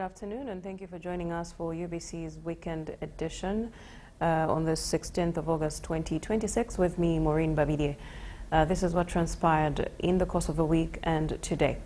afternoon, and thank you for joining us for UBC's Weekend Edition on the 16th of August 2026 with me, Moureen Babirye. This is what transpired in the course of the week and today.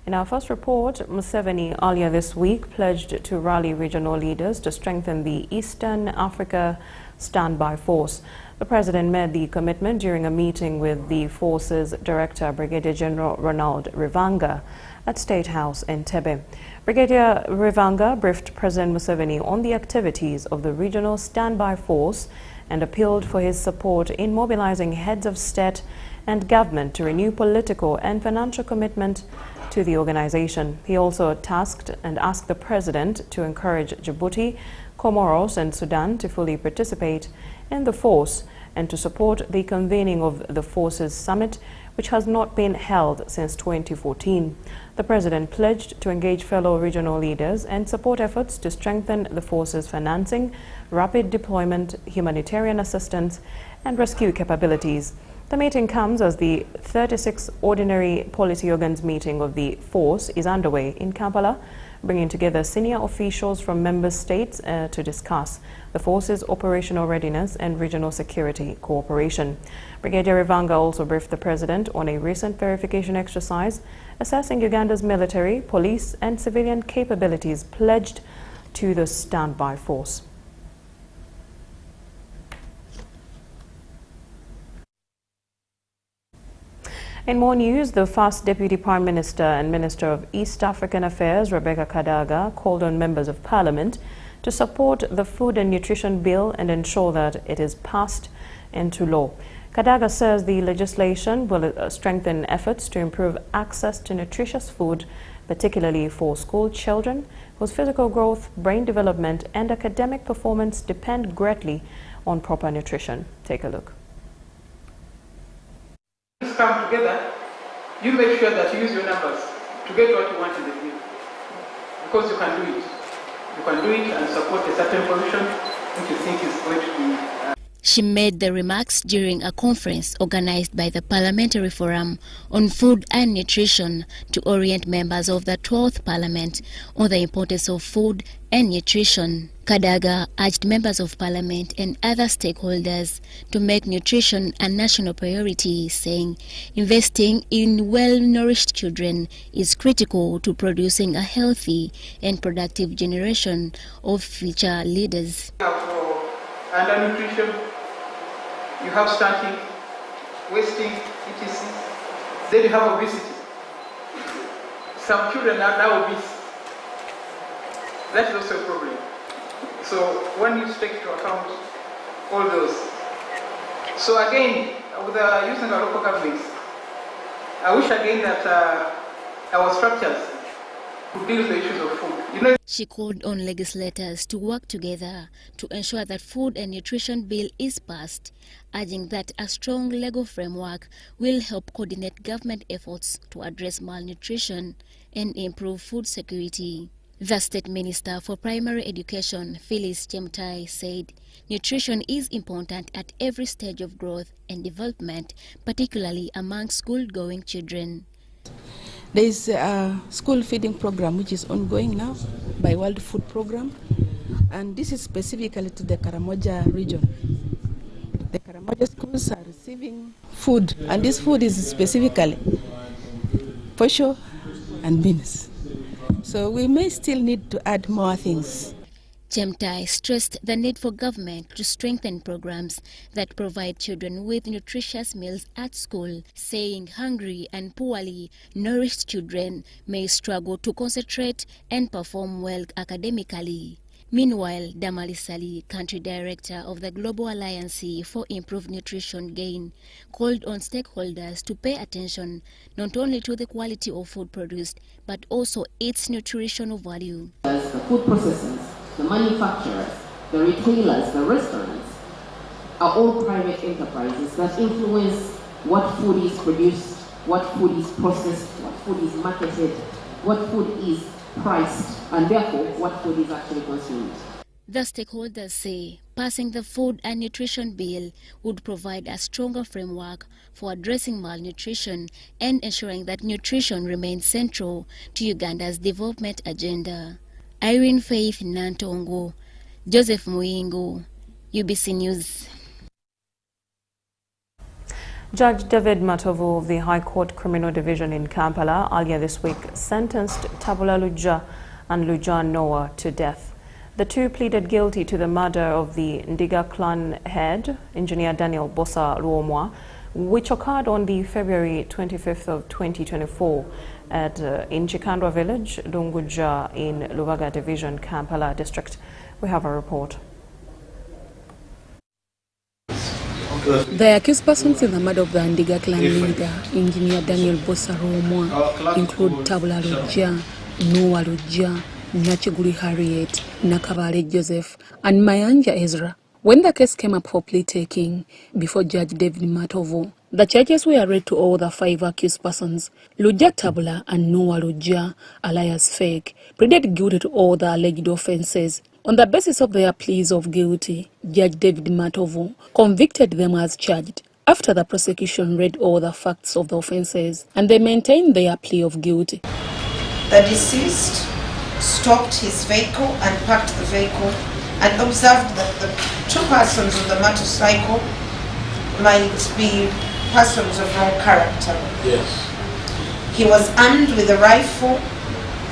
In our first report, Museveni earlier this week pledged to rally regional leaders to strengthen the Eastern Africa Standby Force. The President made the commitment during a meeting with the force's Director, Brigadier General Ronald Rivanga, at State House in Entebbe. Brigadier Rivanga briefed President Museveni on the activities of the regional standby force and appealed for his support in mobilizing heads of state and government to renew political and financial commitment to the organization. He also tasked and asked the President to encourage Djibouti, Comoros and Sudan to fully participate in the force and to support the convening of the force's summit, which has not been held since 2014. The President pledged to engage fellow regional leaders and support efforts to strengthen the force's financing, rapid deployment, humanitarian assistance, and rescue capabilities. The meeting comes as the 36th Ordinary Policy Organs meeting of the force is underway in Kampala, bringing together senior officials from member states to discuss the force's operational readiness and regional security cooperation. Brigadier Rivanga also briefed the President on a recent verification exercise assessing Uganda's military, police and civilian capabilities pledged to the standby force. In more news, the first Deputy Prime Minister and Minister of East African Affairs, Rebecca Kadaga, called on members of Parliament to support the Food and Nutrition Bill and ensure that it is passed into law. Kadaga says the legislation will strengthen efforts to improve access to nutritious food, particularly for school children whose physical growth, brain development and academic performance depend greatly on proper nutrition. Take a look. Come together, you make sure that you use your numbers to get what you want in the bill. Because you can do it. You can do it and support a certain position which you think is going to be. She made the remarks during a conference organized by the Parliamentary Forum on Food and Nutrition to orient members of the 12th Parliament on the importance of food and nutrition. Kadaga urged members of Parliament and other stakeholders to make nutrition a national priority, saying investing in well-nourished children is critical to producing a healthy and productive generation of future leaders. Undernutrition, you have stunting, wasting, etc. Then you have obesity. Some children are now obese. That is also a problem. So one needs to take into account all those. So again, with using our local governments, I wish again that our structures could deal with the issues of food. She called on legislators to work together to ensure that Food and Nutrition Bill is passed, urging that a strong legal framework will help coordinate government efforts to address malnutrition and improve food security. The State Minister for Primary Education, Phyllis Chemtai, said nutrition is important at every stage of growth and development, particularly among school-going children. There is a school feeding program which is ongoing now by World Food Program, and this is specifically to the Karamoja region. The Karamoja schools are receiving food, and this food is specifically posho and beans. So we may still need to add more things. Chemtai stressed the need for government to strengthen programs that provide children with nutritious meals at school, saying hungry and poorly nourished children may struggle to concentrate and perform well academically. Meanwhile, Damali Sali, country director of the Global Alliance for Improved Nutrition Gain, called on stakeholders to pay attention not only to the quality of food produced, but also its nutritional value. As the food processors, the manufacturers, the retailers, the restaurants are all private enterprises that influence what food is produced, what food is processed, what food is marketed, what food is priced, and therefore what food is actually consumed. The stakeholders say passing the Food and Nutrition Bill would provide a stronger framework for addressing malnutrition and ensuring that nutrition remains central to Uganda's development agenda. Irene Faith Nantongo, Joseph Muingo, UBC News. Judge David Matovu of the High Court Criminal Division in Kampala earlier this week sentenced Tabula Lujja and Lujja Noah to death. The two pleaded guilty to the murder of the Ndiga clan head, Engineer Daniel Bossa Ruomwa, which occurred on the February 25th of 2024 in Chikandwa village, Lunguja in Lubaga Division, Kampala district. We have a report. The accused persons in the murder of the Ndiga clan leader, Engineer Daniel Bossa Ruomwa, include Tabula Lujja, Noah Lujja, Nachiguli Harriet, Nakabale Joseph, and Mayanja Ezra. When the case came up for plea taking before Judge David Matovu, the charges were read to all the 5 accused persons. Lujja Tabula and Noah Lujja, alias Fake, pleaded guilty to all the alleged offences. On the basis of their pleas of guilty, Judge David Matovu convicted them as charged. After the prosecution read all the facts of the offences, and they maintained their plea of guilty. The deceased stopped his vehicle and parked the vehicle and observed that the 2 persons on the motorcycle might be persons of wrong character. Yes. He was armed with a rifle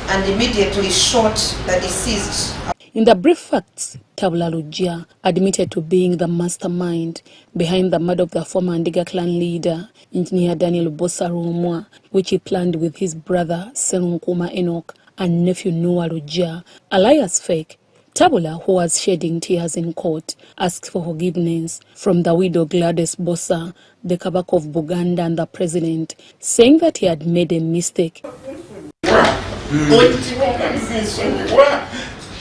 and immediately shot the deceased. In the brief facts, Tabula Lujja admitted to being the mastermind behind the murder of the former Ndiga clan leader, Engineer Daniel Bossa Ruomwa, which he planned with his brother Serunkuma Enoch and nephew Noah Lujja, alias Fake. Tabula, who was shedding tears in court, asked for forgiveness from the widow Gladys Bossa, the Kabaka of Buganda and the president, saying that he had made a mistake.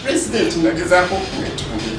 President nagezako kumetunde.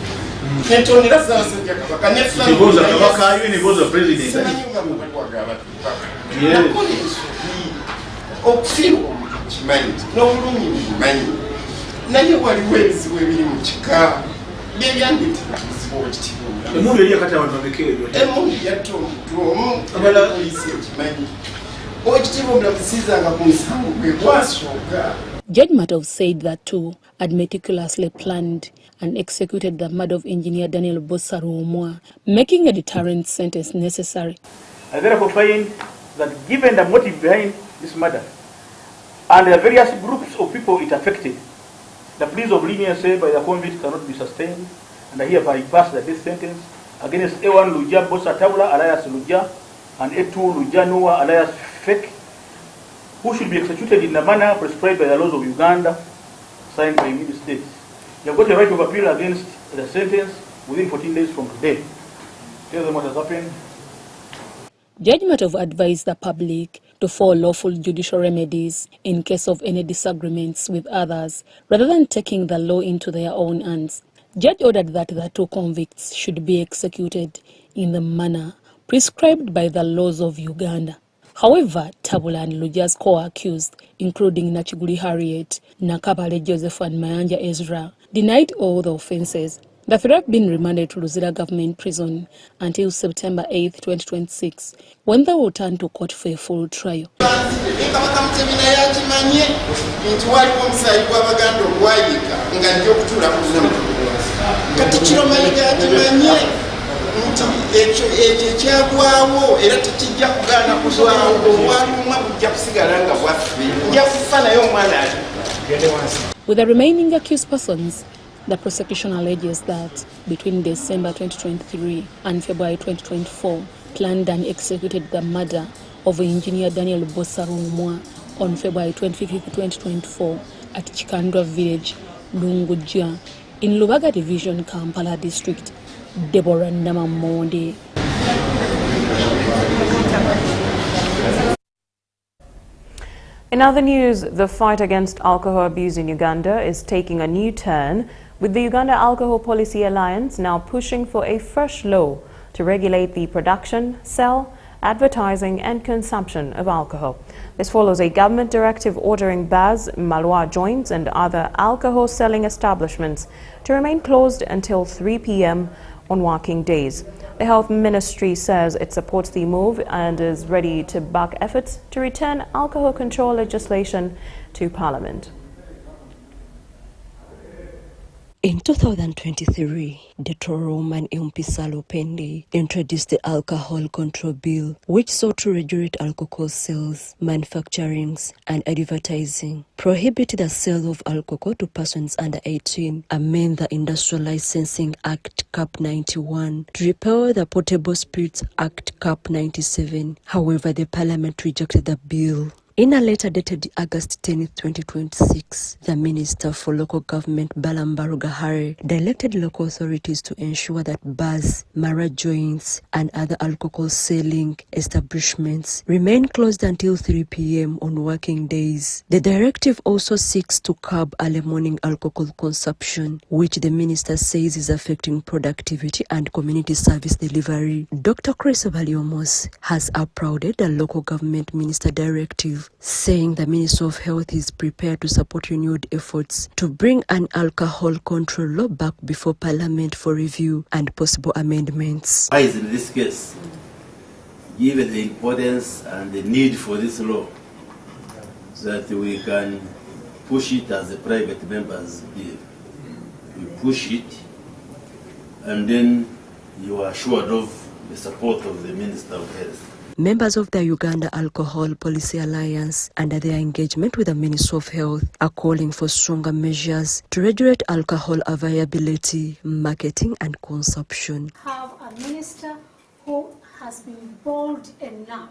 Judge Matov said that too had meticulously planned and executed the murder of Engineer Daniel Bossa Ruomwa, making a deterrent sentence necessary. I therefore find that given the motive behind this murder and the various groups of people it affected, the pleas of leniency by the convict cannot be sustained, and I hereby pass the death sentence against A1 Lujja Bossa Tabula alias Lujja and A2 Lujja Noah alias Fake, who should be executed in the manner prescribed by the laws of Uganda, signed by immediate states. You have got a right of appeal against the sentence within 14 days from today. Tell them what has happened. Judge Matov advised the public to follow lawful judicial remedies in case of any disagreements with others, rather than taking the law into their own hands. Judge ordered that the 2 convicts should be executed in the manner prescribed by the laws of Uganda. However, Tabula and Lujja's co-accused, including Nachiguli Harriet, Nakabale Joseph and Mayanja Ezra, denied all the offences. The three have been remanded to Luzira Government Prison until September 8, 2026, when they will turn to court for a full trial. With the remaining accused persons, the prosecution alleges that between December 2023 and February 2024, planned and executed the murder of Engineer Daniel Bossa Ruomwa on February 25, 2024 at Chikandwa village, Lunguja, in Lubaga Division, Kampala district. Deborah Namamonde. In other news, the fight against alcohol abuse in Uganda is taking a new turn, with the Uganda Alcohol Policy Alliance now pushing for a fresh law to regulate the production, sale, advertising and consumption of alcohol. This follows a government directive ordering bars, malwa joints and other alcohol selling establishments to remain closed until 3 p.m. on working days. The Health Ministry says it supports the move and is ready to back efforts to return alcohol control legislation to Parliament. In 2023, the Toroman Impisalo Pendi introduced the Alcohol Control Bill, which sought to regulate alcohol sales, manufacturing, and advertising, prohibit the sale of alcohol to persons under 18, amend the Industrial Licensing Act Cap 91, to repeal the Portable Spirits Act Cap 97. However, the Parliament rejected the bill. In a letter dated August 10, 2026, the Minister for Local Government, Balambaro Gahare, directed local authorities to ensure that bars, marriage joints, and other alcohol selling establishments remain closed until 3 p.m. on working days. The directive also seeks to curb early morning alcohol consumption, which the Minister says is affecting productivity and community service delivery. Dr. Chris Valiomos has applauded the local government minister directive, saying the Ministry of Health is prepared to support renewed efforts to bring an alcohol control law back before Parliament for review and possible amendments. Why is in this case, given the importance and the need for this law, so that we can push it as the private members give. We push it, and then you are assured of the support of the Minister of Health. Members of the Uganda Alcohol Policy Alliance, under their engagement with the Ministry of Health, are calling for stronger measures to regulate alcohol availability, marketing, and consumption. Have a minister who has been bold enough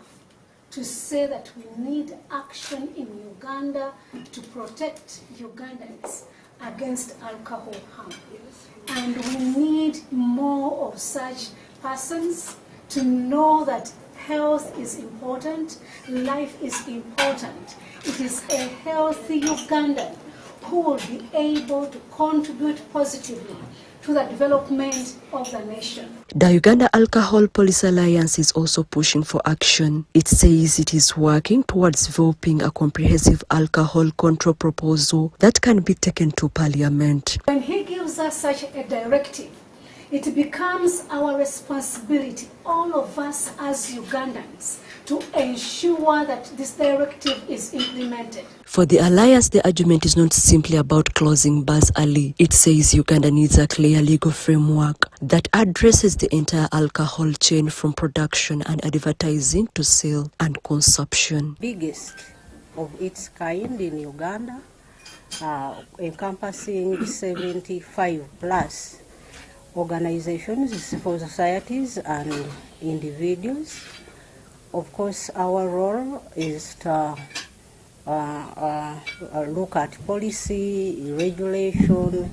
to say that we need action in Uganda to protect Ugandans against alcohol harm. And we need more of such persons to know that health is important, life is important. It is a healthy Ugandan who will be able to contribute positively to the development of the nation. The Uganda Alcohol Policy Alliance is also pushing for action. It says it is working towards developing a comprehensive alcohol control proposal that can be taken to Parliament. When he gives us such a directive, it becomes our responsibility, all of us as Ugandans, to ensure that this directive is implemented. For the Alliance, the argument is not simply about closing bars early. It says Uganda needs a clear legal framework that addresses the entire alcohol chain from production and advertising to sale and consumption. Biggest of its kind in Uganda, encompassing 75 plus organizations, civil societies, and individuals. Of course, our role is to look at policy, regulation,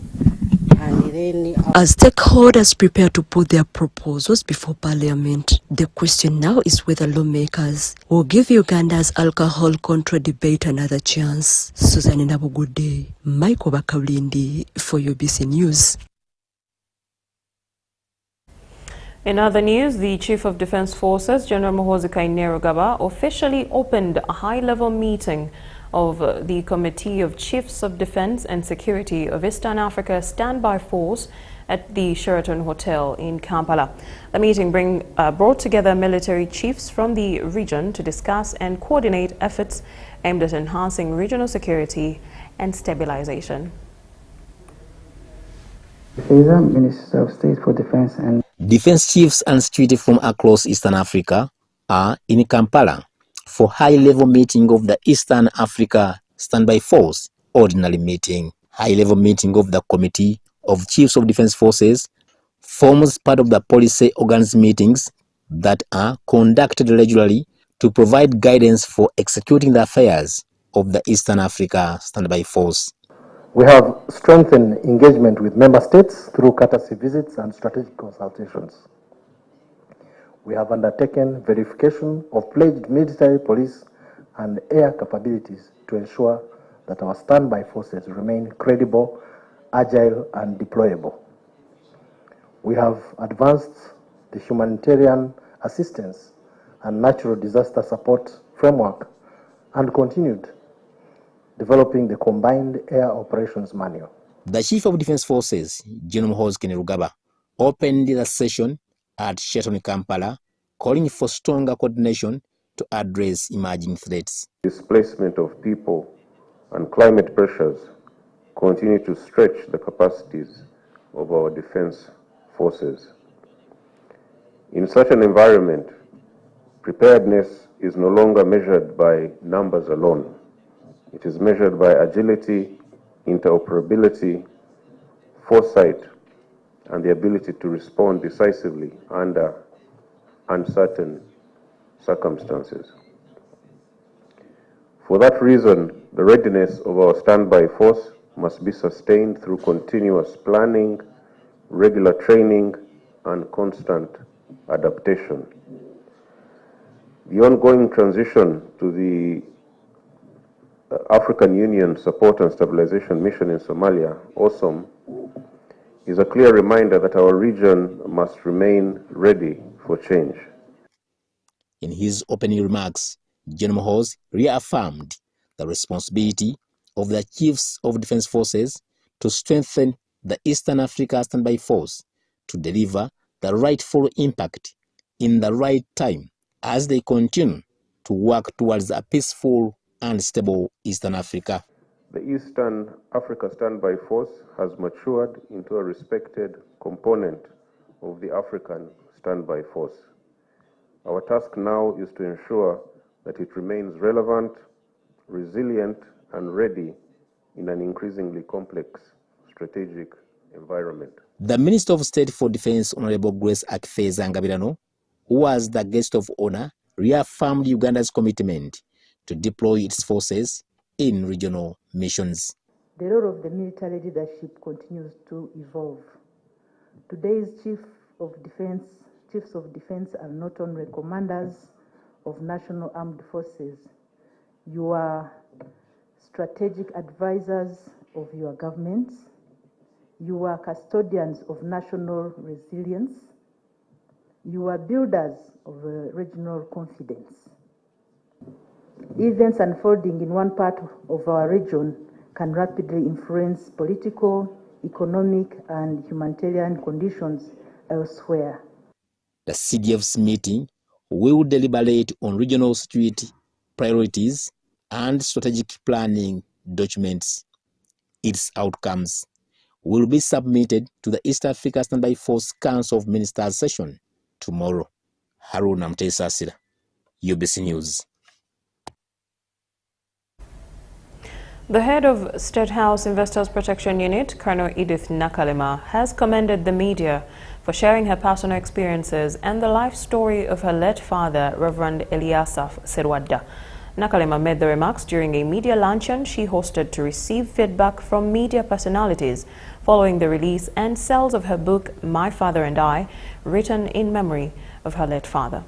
and then... As stakeholders prepare to put their proposals before Parliament, the question now is whether lawmakers will give Uganda's alcohol control debate another chance. Susan Nabugude, Michael Bakawlindi for UBC News. In other news, the Chief of Defense Forces, General Muhoozi Kainerugaba, officially opened a high-level meeting of the Committee of Chiefs of Defense and Security of Eastern Africa Standby Force at the Sheraton Hotel in Kampala. The meeting brought together military chiefs from the region to discuss and coordinate efforts aimed at enhancing regional security and stabilization. Minister of State for Defense and Defense chiefs and security from across Eastern Africa are in Kampala for high-level meeting of the Eastern Africa Standby Force ordinary meeting. High-level meeting of the Committee of Chiefs of Defense Forces forms part of the policy organs meetings that are conducted regularly to provide guidance for executing the affairs of the Eastern Africa Standby Force. we have strengthened engagement with member states through courtesy visits and strategic consultations. We have undertaken verification of pledged military, police, and air capabilities to ensure that our standby forces remain credible, agile, and deployable. We have advanced the humanitarian assistance and natural disaster support framework and continued developing the Combined Air Operations Manual. The Chief of Defense Forces, General Muhoozi Kainerugaba, opened the session at Sheraton, Kampala, calling for stronger coordination to address emerging threats. Displacement of people and climate pressures continue to stretch the capacities of our defense forces. In such an environment, preparedness is no longer measured by numbers alone. It is measured by agility, interoperability, foresight, and the ability to respond decisively under uncertain circumstances. For that reason, the readiness of our standby force must be sustained through continuous planning, regular training, and constant adaptation. The ongoing transition to the African Union Support and Stabilization Mission in Somalia, AWSOM, is a clear reminder that our region must remain ready for change. In his opening remarks, General Hose reaffirmed the responsibility of the Chiefs of Defense Forces to strengthen the Eastern Africa Standby Force to deliver the rightful impact in the right time as they continue to work towards a peaceful and stable Eastern Africa. The Eastern Africa Standby Force has matured into a respected component of the African Standby Force. Our task now is to ensure that it remains relevant, resilient, and ready in an increasingly complex strategic environment. The Minister of State for Defense, Honorable Grace Akifeza Ngabirano, who was the guest of honor, reaffirmed Uganda's commitment to deploy its forces in regional missions. The role of the military leadership continues to evolve. Today's chiefs of defense are not only commanders of national armed forces. You are strategic advisors of your governments. You are custodians of national resilience. You are builders of regional confidence. Events unfolding in one part of our region can rapidly influence political, economic, and humanitarian conditions elsewhere. The CDF's meeting will deliberate on regional security priorities and strategic planning documents. Its outcomes will be submitted to the East Africa Standby Force Council of Ministers session tomorrow. Haruna Mtesasira, UBC News. The head of State House Investors Protection Unit, Colonel Edith Nakalema, has commended the media for sharing her personal experiences and the life story of her late father, Reverend Eliasaph Serwadda. Nakalema made the remarks during a media luncheon she hosted to receive feedback from media personalities following the release and sales of her book, My Father and I, written in memory of her late father.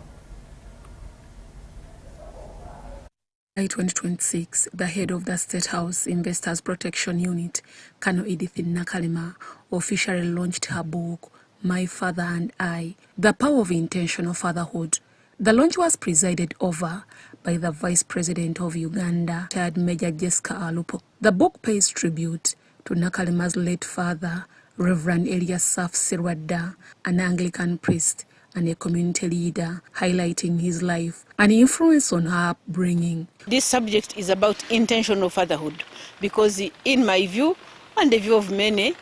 By 2026, the head of the State House Investors Protection Unit, Colonel Edith Nakalema, officially launched her book, My Father and I, The Power of Intentional Fatherhood. The launch was presided over by the Vice President of Uganda, retired Major Jessica Alupo. The book pays tribute to Nakalema's late father, Reverend Eliasaph Serwadda, an Anglican priest and a community leader, highlighting his life and influence on her upbringing. This subject is about intentional fatherhood because in my view and the view of many,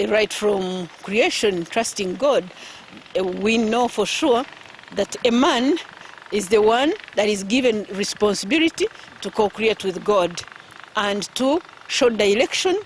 right from creation, trusting God, we know for sure that a man is the one that is given responsibility to co-create with God and to show direction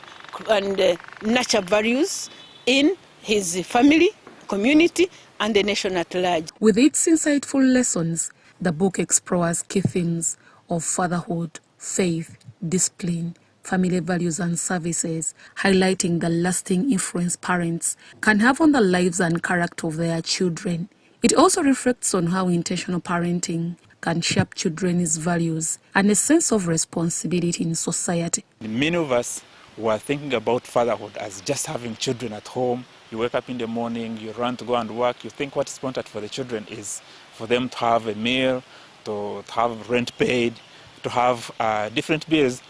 and nurture values in his family, community, and the nation at large. With its insightful lessons, the book explores key themes of fatherhood, faith, discipline, family values and services, highlighting the lasting influence parents can have on the lives and character of their children. It also reflects on how intentional parenting can shape children's values and a sense of responsibility in society. Many of us were thinking about fatherhood as just having children at home. You wake up in the morning, you run to go and work, you think what is important for the children is for them to have a meal, to have rent paid, to have different bills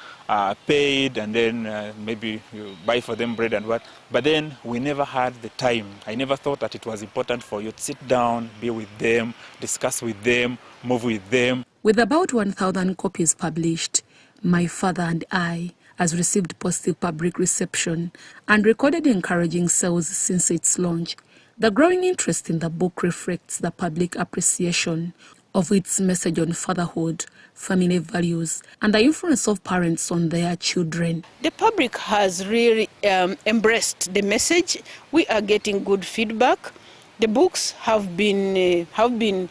paid, and then maybe you buy for them bread and what. But then we never had the time. I never thought that it was important for you to sit down, be with them, discuss with them, move with them. With about 1,000 copies published, My Father and I, has received positive public reception and recorded encouraging sales since its launch. The growing interest in the book reflects the public appreciation of its message on fatherhood, family values, and the influence of parents on their children. The public has really embraced the message. We are getting good feedback. The books have been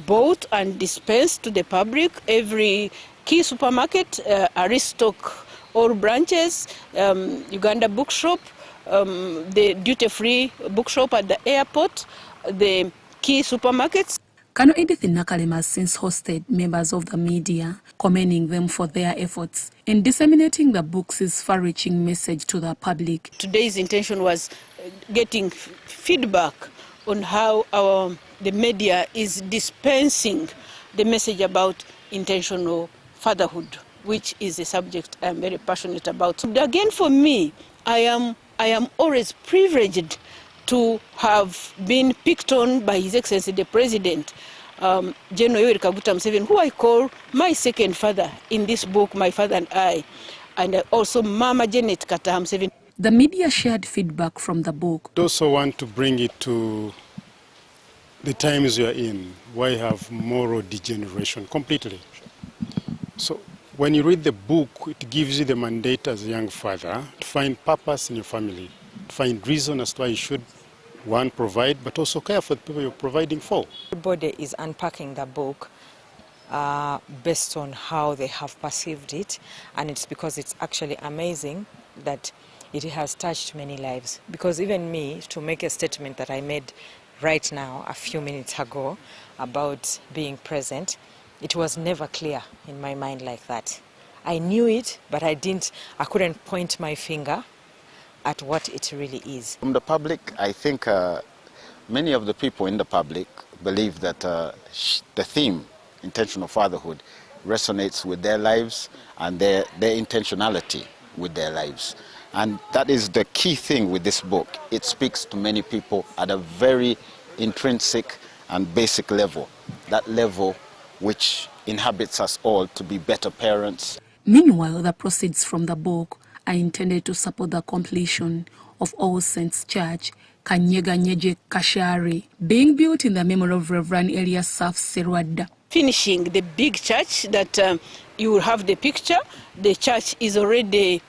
bought and dispensed to the public. Every key supermarket, Aristoc, all branches, Uganda bookshop, the duty-free bookshop at the airport, the key supermarkets. Kano Edith Nakalema has since hosted members of the media, commending them for their efforts in disseminating the book's far-reaching message to the public. Today's intention was getting feedback on how the media is dispensing the message about intentional fatherhood, which is a subject I'm very passionate about. Again, for me, I am always privileged to have been picked on by His Excellency the President, General Yoweri Kaguta Museveni, who I call my second father in this book, My Father and also Mama Janet Kata Museveni. The media shared feedback from the book. I also want to bring it to the times we are in, where you have moral degeneration completely. So when you read the book, it gives you the mandate as a young father to find purpose in your family, to find reason as to why you should, one, provide, but also care for the people you're providing for. Everybody is unpacking the book based on how they have perceived it, and it's because it's actually amazing that it has touched many lives. Because even me, to make a statement that I made right now, a few minutes ago, about being present, it was never clear in my mind like that. I knew it, but I couldn't point my finger at what it really is. From the public, I think many of the people in the public believe that the theme, intentional fatherhood, resonates with their lives and their intentionality with their lives. And that is the key thing with this book. It speaks to many people at a very intrinsic and basic level, that level which inhabits us all to be better parents. Meanwhile, the proceeds from the book are intended to support the completion of All Saints Church, Kanyega Nyeje Kashari, being built in the memory of Reverend Elias Saf Serwada. Finishing the big church that you will have the picture, the church is already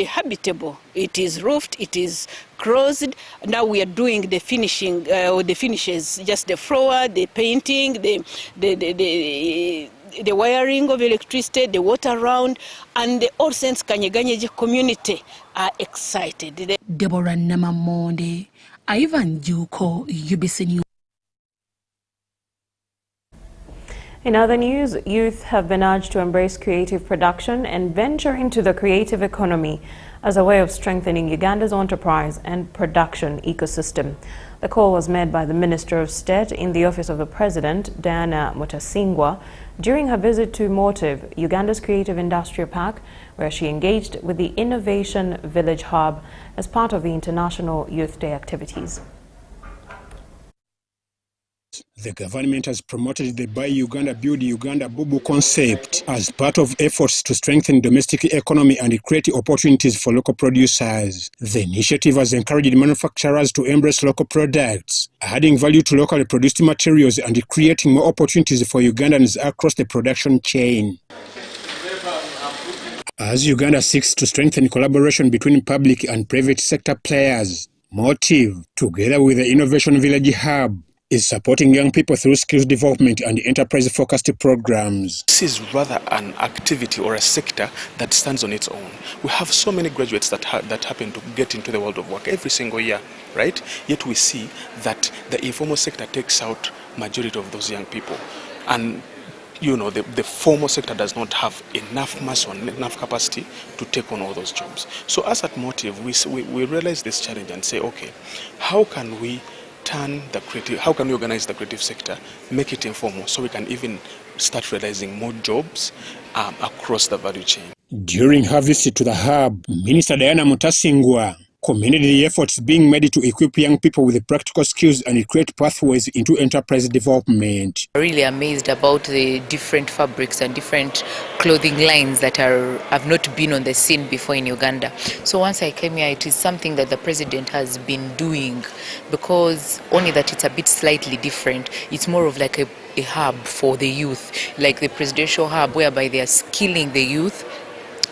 habitable. It is roofed, it is closed. Now we are doing the finishing, the finishes, just the floor, the painting, the wiring of electricity, the water around, and the All Saints Kanyeganyeje community are excited. Deborah Namamonde, Ivan Juko, UBC News. In other news, youth have been urged to embrace creative production and venture into the creative economy as a way of strengthening Uganda's enterprise and production ecosystem. The call was made by the Minister of State in the Office of the President, Diana Mutasingwa, during her visit to Motive, Uganda's creative industrial park, where she engaged with the Innovation Village Hub as part of the International Youth Day activities. The government has promoted the Buy Uganda, Build Uganda Bubu concept as part of efforts to strengthen domestic economy and create opportunities for local producers. The initiative has encouraged manufacturers to embrace local products, adding value to locally produced materials and creating more opportunities for Ugandans across the production chain. As Uganda seeks to strengthen collaboration between public and private sector players, Motive, together with the Innovation Village Hub, is supporting young people through skills development and enterprise-focused programs. This is rather an activity or a sector that stands on its own. We have so many graduates that happen to get into the world of work every single year, right? Yet we see that the informal sector takes out majority of those young people. And you know, the formal sector does not have enough mass or enough capacity to take on all those jobs. So as at Motive, we realize this challenge and say, okay, how can we organize the creative sector, make it informal, so we can even start realizing more jobs across the value chain. During her visit to the hub, Minister Diana Mutasingwa commended the efforts being made to equip young people with the practical skills and create pathways into enterprise development. Really amazed about the different fabrics and different clothing lines that have not been on the scene before in Uganda. So once I came here, it is something that the president has been doing, because only that it's a bit slightly different. It's more of like a hub for the youth, like the presidential hub, whereby they are skilling the youth,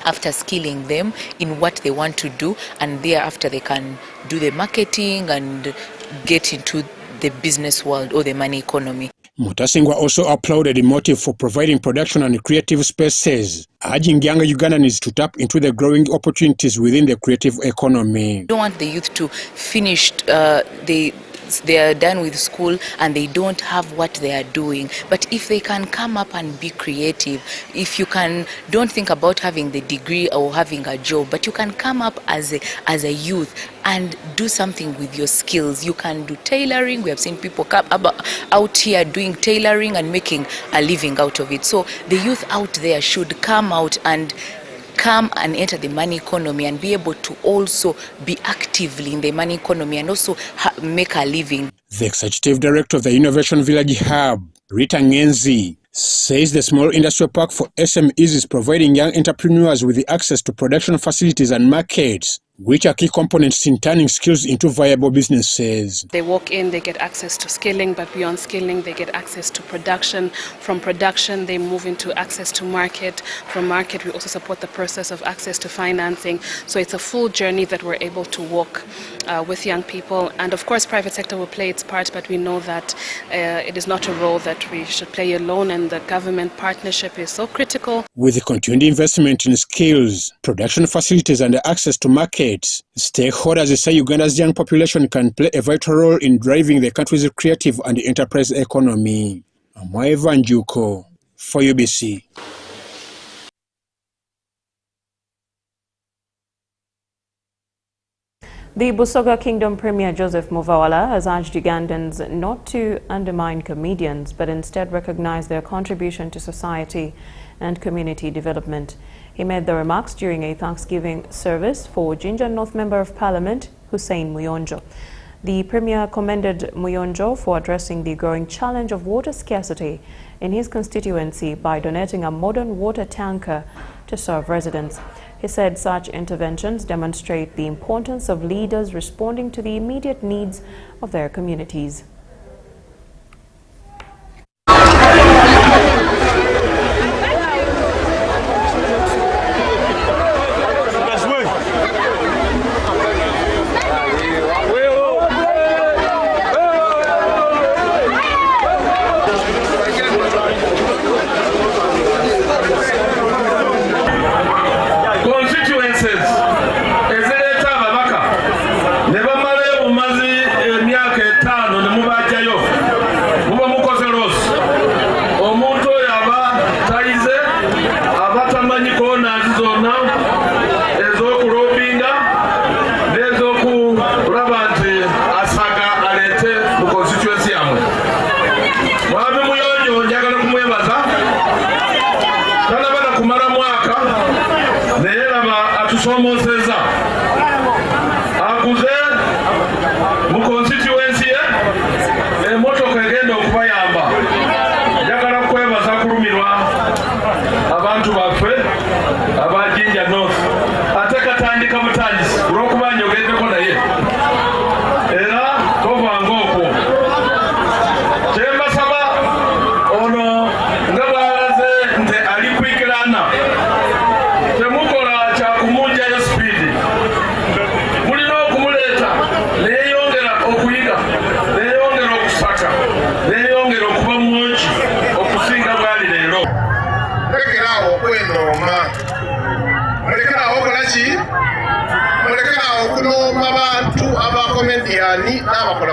after skilling them in what they want to do, and thereafter they can do the marketing and get into the business world or the money economy. Mutasingwa also applauded the motive for providing production and creative spaces, urging younger Ugandans to tap into the growing opportunities within the creative economy. We don't want the youth to finish they are done with school and they don't have what they are doing, but if they can come up and be creative, if you can, don't think about having the degree or having a job, but you can come up as a youth and do something with your skills. You can do tailoring. We have seen people come out here doing tailoring and making a living out of it. So the youth out there should come out and enter the money economy and be able to also be actively in the money economy and also make a living. The Executive Director of the Innovation Village Hub, Rita Ngenzi, says the small industrial park for SMEs is providing young entrepreneurs with the access to production facilities and markets, which are key components in turning skills into viable businesses. They walk in, they get access to skilling, but beyond skilling, they get access to production. From production, they move into access to market. From market, we also support the process of access to financing. So it's a full journey that we're able to walk with young people. And of course, private sector will play its part, but we know that it is not a role that we should play alone, and the government partnership is so critical. With the continued investment in skills, production facilities and access to markets, stakeholders say Uganda's young population can play a vital role in driving the country's creative and enterprise economy. Amwaiva Njuko for UBC. The Busoga Kingdom Premier Joseph Muvawala has urged Ugandans not to undermine comedians, but instead recognize their contribution to society and community development. He made the remarks during a Thanksgiving service for Jinja North Member of Parliament, Hussein Muyonjo. The Premier commended Muyonjo for addressing the growing challenge of water scarcity in his constituency by donating a modern water tanker to serve residents. He said such interventions demonstrate the importance of leaders responding to the immediate needs of their communities.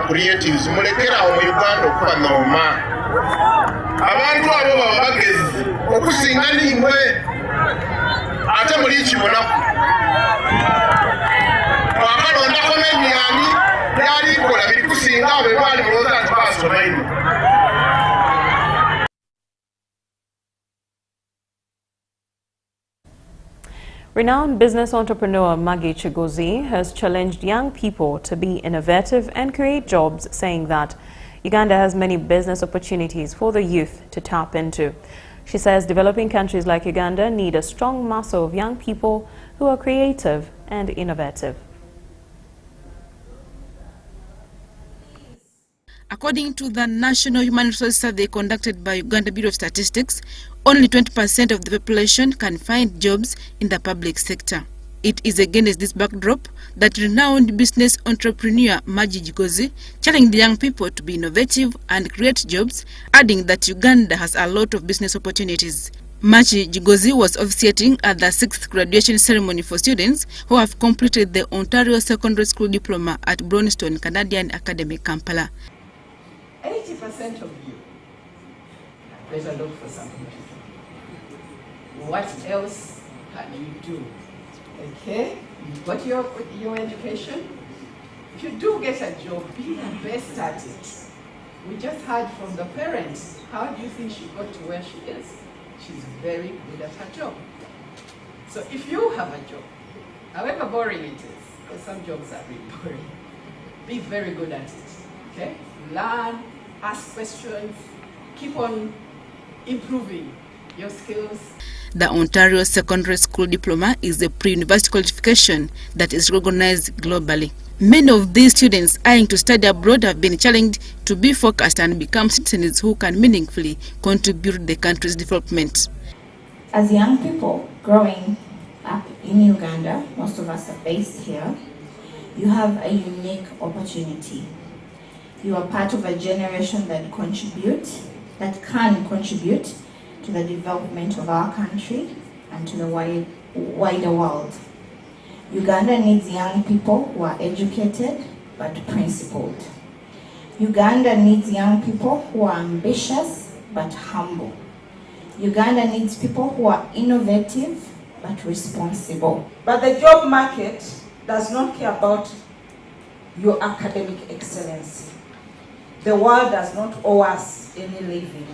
Creatives mulekerawo mu Uganda okuba nooma abantu abo baba bagezi okusinga nimwe ate muli kibonaku wakalonda komediani byali kola biri kusinga abo bali mulooza nti basoma ino. Renowned business entrepreneur Maggie Chigozi has challenged young people to be innovative and create jobs, saying that Uganda has many business opportunities for the youth to tap into. She says developing countries like Uganda need a strong muscle of young people who are creative and innovative. According to the National Human Resources Survey conducted by Uganda Bureau of Statistics, only 20% of the population can find jobs in the public sector. It is against this backdrop that renowned business entrepreneur Maggie Chigozi challenged the young people to be innovative and create jobs, adding that Uganda has a lot of business opportunities. Maggie Chigozi was officiating at the 6th graduation ceremony for students who have completed the Ontario Secondary School Diploma at Brownston Canadian Academy, Kampala. 80% of you better look for something to do. What else can you do? Okay, you got your education. If you do get a job, be the best at it. We just heard from the parents. How do you think she got to where she is? She's very good at her job. So if you have a job, however boring it is, because some jobs are really boring, be very good at it. Okay? Learn, ask questions, keep on improving your skills. The Ontario Secondary School Diploma is a pre-university qualification that is recognized globally. Many of these students eyeing to study abroad have been challenged to be focused and become citizens who can meaningfully contribute to the country's development. As young people growing up in Uganda, most of us are based here, you have a unique opportunity. You are part of a generation that can contribute to the development of our country and to the wider world. Uganda needs young people who are educated but principled. Uganda needs young people who are ambitious but humble. Uganda needs people who are innovative but responsible. But the job market does not care about your academic excellence. The world does not owe us any living.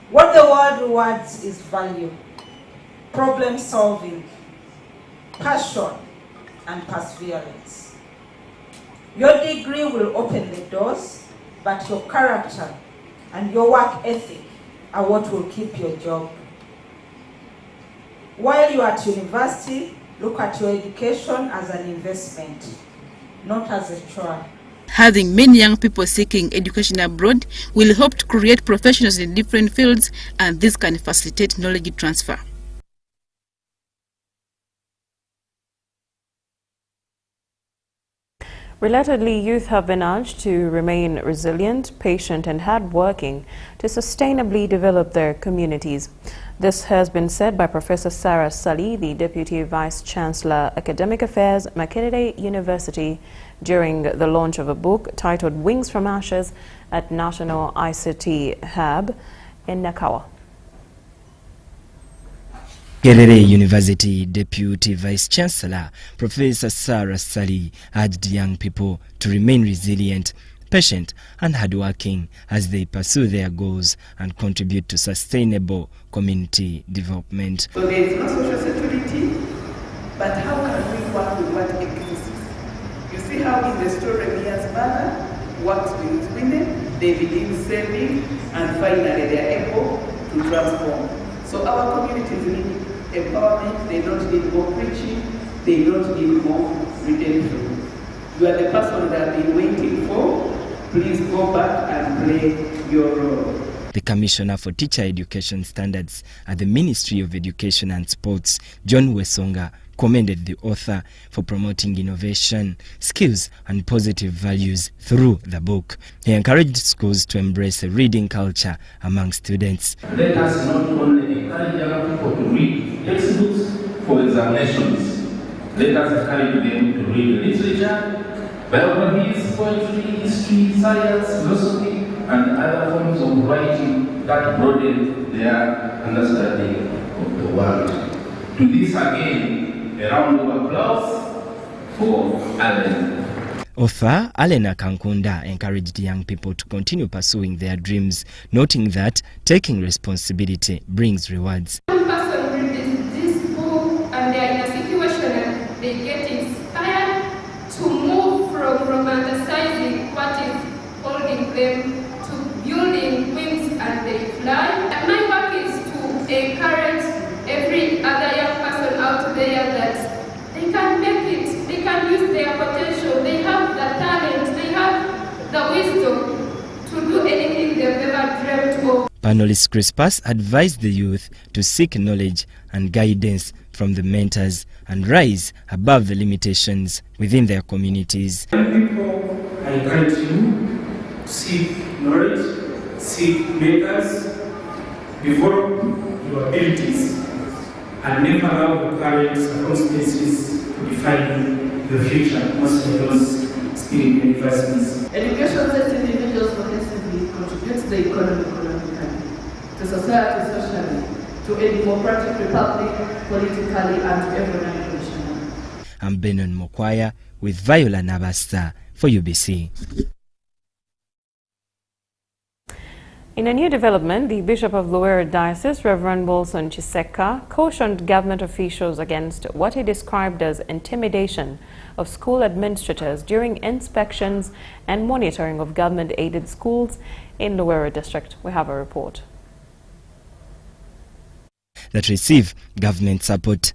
What the world rewards is value, problem solving, passion, and perseverance. Your degree will open the doors, but your character and your work ethic are what will keep your job. While you are at university, look at your education as an investment, not as a chore. Having many young people seeking education abroad will help to create professionals in different fields, and this can facilitate knowledge transfer. Relatedly, youth have been urged to remain resilient, patient and hardworking to sustainably develop their communities. This has been said by Professor Sarah Sali, the Deputy Vice-Chancellor, Academic Affairs, Makerere University, during the launch of a book titled Wings from Ashes at National ICT Hub in Nakawa. Makerere University Deputy Vice-Chancellor Professor Sarah Sali urged young people to remain resilient, patient and hardworking as they pursue their goals and contribute to sustainable community development. So there is no social security, but how can we work with what exists? You see how in the story Mia's mother works with his women, they begin saving, and finally they are able to transform. So our communities need empowerment, they don't need more preaching, they don't need more redemption. You are the person that I've been waiting for. Please go back and play your role. The Commissioner for Teacher Education Standards at the Ministry of Education and Sports, John Wesonga, commended the author for promoting innovation, skills and positive values through the book. He encouraged schools to embrace a reading culture among students. Let us not only encourage young people to read textbooks for examinations, let us encourage them to read literature, biographies, poetry, history, science, philosophy, and other forms of writing that broaden their understanding of the world. To this again, a round of applause for Allen. Author Alena Kankunda encouraged young people to continue pursuing their dreams, noting that taking responsibility brings rewards. One person reads this book and they are Panelist Crispas advised the youth to seek knowledge and guidance from the mentors and rise above the limitations within their communities. Young people, I encourage you to seek knowledge, seek makers, develop your abilities, and never allow the current circumstances to define your future, mostly those spirit universities. Education sets individuals progressively contributes to the economy economically, to society socially, to a democratic republic politically, and to everyone professionally. I'm Benon Mokwaya with Viola Nabasta for UBC. In a new development, the Bishop of Luweero Diocese, Reverend Wilson Chiseka, cautioned government officials against what he described as intimidation of school administrators during inspections and monitoring of government-aided schools in Luweero District. We have a report. That receive government support.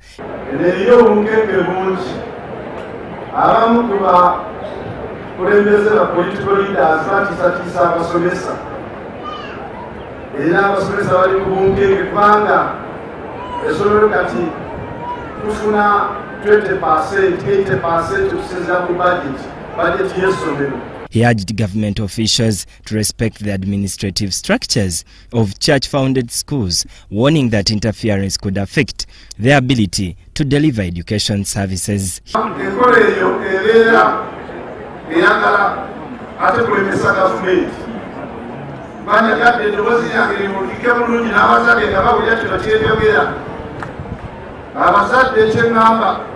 Era abasomesa bali ku bunkenge kubanga esomero kati tufuna 20%, 80% tukusinzira ku budget y'essomero. He urged government officials to respect the administrative structures of church-founded schools, warning that interference could affect their ability to deliver education services. Enkola eyo ebeera eyagala ate kulemesa gavumenti. Banya kadde eddoboozi lyange liwulike bulungi n'abazadde nga bawulira kino kyebyogera. Abazadde ekyeŋŋamba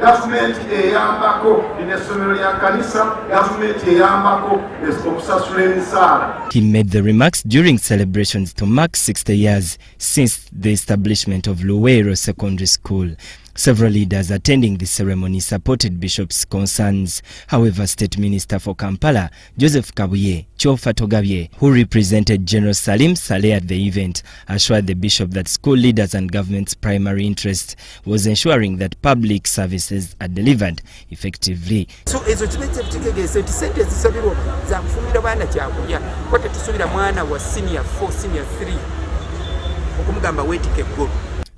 gavumenti eyambako n'essomero lya kanisa, gavumenti eyambako okusasula emisaala. He made the remarks during celebrations to mark 60 years since the establishment of Luweero Secondary School. Several leaders attending the ceremony supported Bishop's concerns. However, State Minister for Kampala, Joseph Kabuye Chofa Togabye, who represented General Salim Saleh at the event, assured the Bishop that school leaders and government's primary interest was ensuring that public services are delivered effectively. So ezo kitegeeza nti sente ezisabirwa za kufumira baana kyakulya ko tetusubira mwana wa senior 4 senior 3 okumugamba weetike eggulu.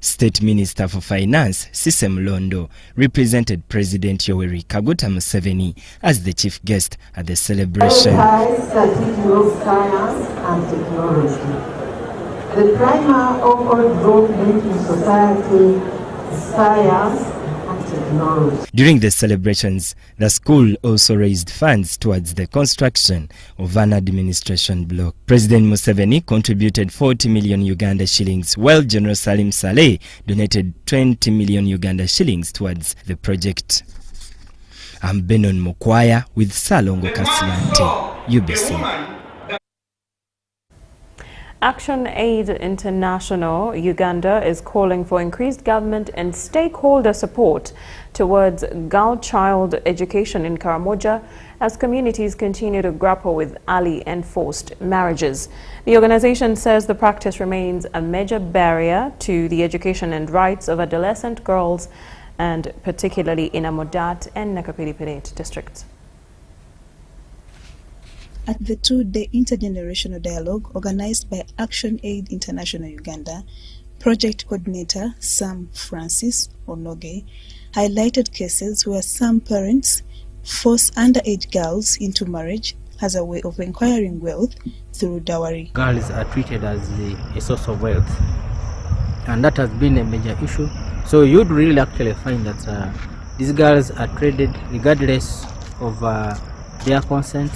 State Minister for Finance, Sise Mulondo, represented President Yoweri Kaguta Museveni as the chief guest at the celebration. Science and technology. The primer of all development in society is science and technology. During the celebrations, the school also raised funds towards the construction of an administration block. President Museveni contributed 40 million Uganda shillings, while General Salim Saleh donated 20 million Uganda shillings towards the project. I'm Benon Mokwaya with Salongo Kasiante, UBC. Action Aid International Uganda is calling for increased government and stakeholder support towards girl child education in Karamoja as communities continue to grapple with early and forced marriages. The organization says the practice remains a major barrier to the education and rights of adolescent girls, and particularly in Amodat and Nakapiri districts. At the two-day intergenerational dialogue organized by Action Aid International Uganda, project coordinator Sam Francis Onoge highlighted cases where some parents force underage girls into marriage as a way of acquiring wealth through dowry. Girls are treated as a source of wealth, and that has been a major issue. So you'd really actually find that these girls are traded regardless of their consent.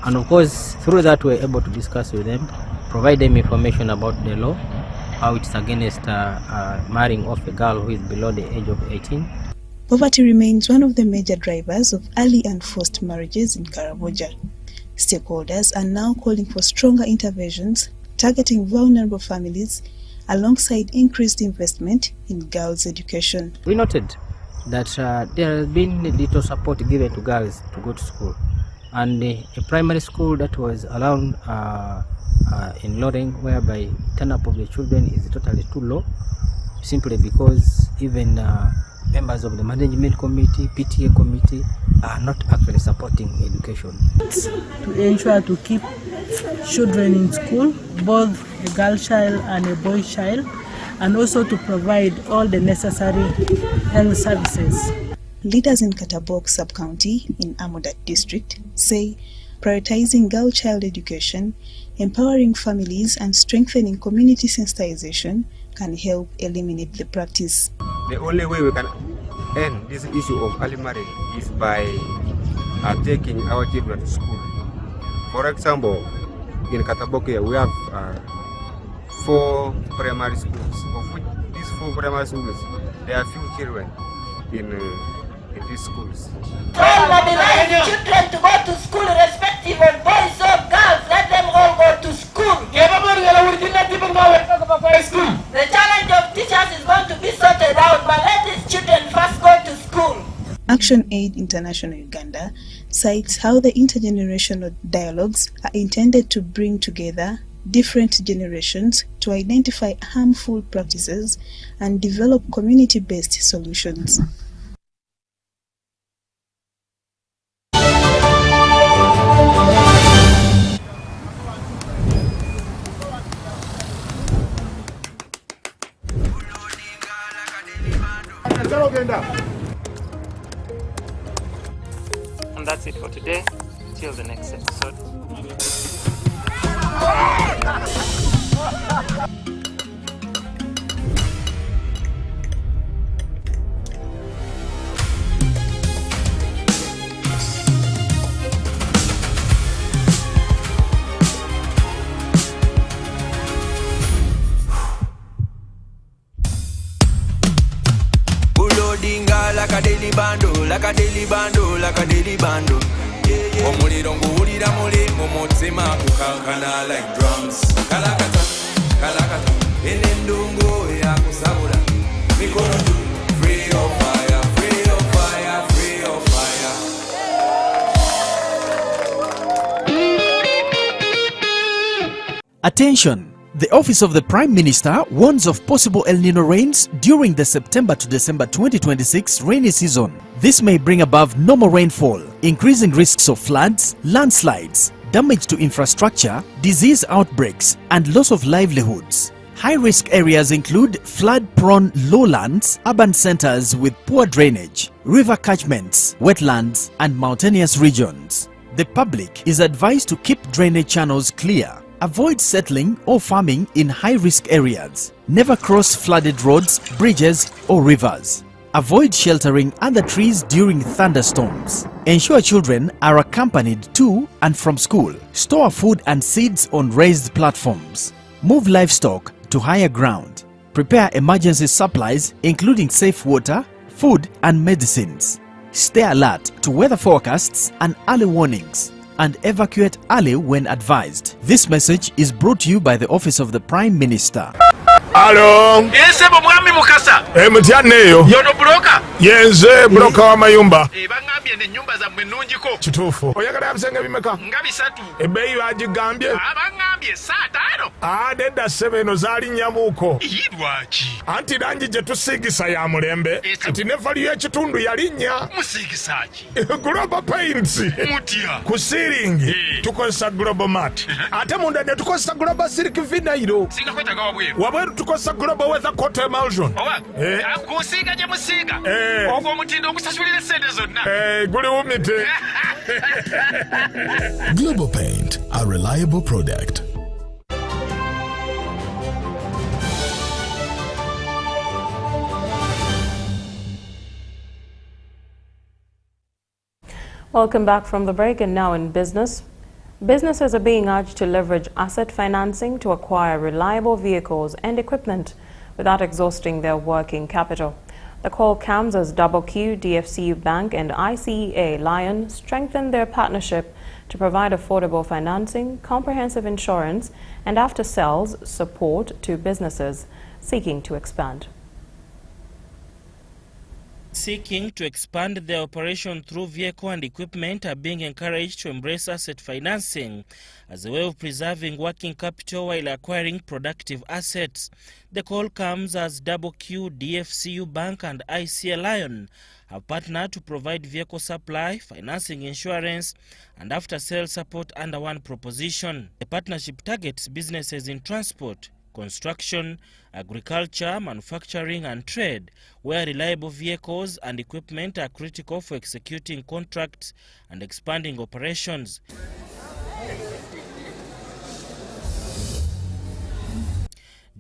And of course, through that we're able to discuss with them, provide them information about the law, how it's against marrying off a girl who is below the age of 18. Poverty remains one of the major drivers of early and forced marriages in Karamoja. Stakeholders are now calling for stronger interventions targeting vulnerable families alongside increased investment in girls' education. We noted that there has been little support given to girls to go to school. And a primary school that was allowed in Loring, whereby turn-up of the children is totally too low, simply because even members of the management committee, PTA committee are not actually supporting education. To ensure to keep children in school, both a girl child and a boy child, and also to provide all the necessary health services. Leaders in Katabok sub-county in Amudat district say prioritizing girl child education, empowering families and strengthening community sensitization can help eliminate the practice. The only way we can end this issue of early marriage is by taking our children to school. For example, in Katabok we have 4 primary schools. Of which these 4 primary schools, there are few children in these schools. Tell mobilize children to go to school irrespective of boys or girls. Let them all go to school. The challenge of teachers is going to be sorted out, but let these children first go to school. Action Aid International Uganda cites how the intergenerational dialogues are intended to bring together different generations to identify harmful practices and develop community-based solutions. And that's it for today. Till the next episode. Like a daily bando, like a daily bando, like a daily bando. Omuliro nguwulira muli mu mutima kukankana like drums. Kalakata, kalakata, enendungu ya kusabula. Mikono juu, free of fire, free of fire, free of fire. Attention! The Office of the Prime Minister warns of possible El Nino rains during the September to December 2026 rainy season. This may bring above normal rainfall, increasing risks of floods, landslides, damage to infrastructure, disease outbreaks, and loss of livelihoods. High-risk areas include flood-prone lowlands, urban centers with poor drainage, river catchments, wetlands, and mountainous regions. The public is advised to keep drainage channels clear. Avoid settling or farming in high-risk areas. Never cross flooded roads, bridges, or rivers. Avoid sheltering under trees during thunderstorms. Ensure children are accompanied to and from school. Store food and seeds on raised platforms. Move livestock to higher ground. Prepare emergency supplies including safe water, food, and medicines. Stay alert to weather forecasts and early warnings, and evacuate early when advised. This message is brought to you by the Office of the Prime Minister. Hello. Ensebo mwami mukasa. Mutyaneyo. Yono broka. Yenze broka wa mayumba. Bangambye ne nyumba za mwenunjiko. Kituufu. Oyagala bisenge bimeka? Nga bisatu. Ebbeeyi bagigambye? Bangambye saa 5. Nedda 7 zaali nnyamuuko. Lwaki? Anti langi gye tusiigisa ya mulembe. Nti ne valiyo y'ekitundu yalinnya. Musiigisa ki? Global Paints. Mutya. Ku siiringi tukozesa Global Mat. Ate munda ne tukozesa Global Silk Vinyl. Singa kwetaga wabweru. Wabweru tukozesa Global Weather Coat Emulsion. Kusiiga gye musiiga. Ogwo omutindo ogusasulira sente zonna. Guli wumite. Global Paint, a reliable product. Welcome back from the break, and now in business. Businesses are being urged to leverage asset financing to acquire reliable vehicles and equipment without exhausting their working capital. The call comes as WQ, DFCU Bank and ICEA Lion strengthen their partnership to provide affordable financing, comprehensive insurance and after-sales support to businesses seeking to expand. seeking to expand their operation through vehicle and equipment are being encouraged to embrace asset financing as a way of preserving working capital while acquiring productive assets. The call comes as Double Q, DFCU Bank and ICA Lion have partnered to provide vehicle supply, financing, insurance and after-sales support under one proposition. The partnership targets businesses in transport, construction, agriculture, manufacturing and trade, where reliable vehicles and equipment are critical for executing contracts and expanding operations.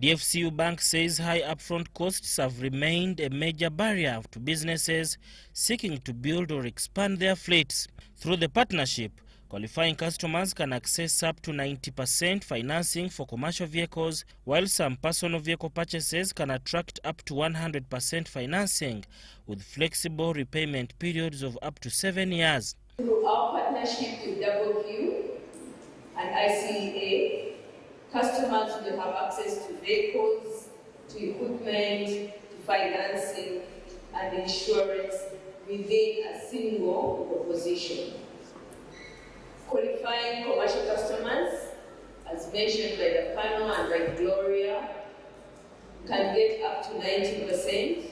DFCU Bank says high upfront costs have remained a major barrier to businesses seeking to build or expand their fleets. Through the partnership, qualifying customers can access up to 90% financing for commercial vehicles, while some personal vehicle purchases can attract up to 100% financing with flexible repayment periods of up to 7 years. Through our partnership with Double Q and ICA, customers will have access to vehicles, to equipment, to financing and insurance within a single proposition. Qualifying commercial customers, as mentioned by the panel and by Gloria, can get up to 90%,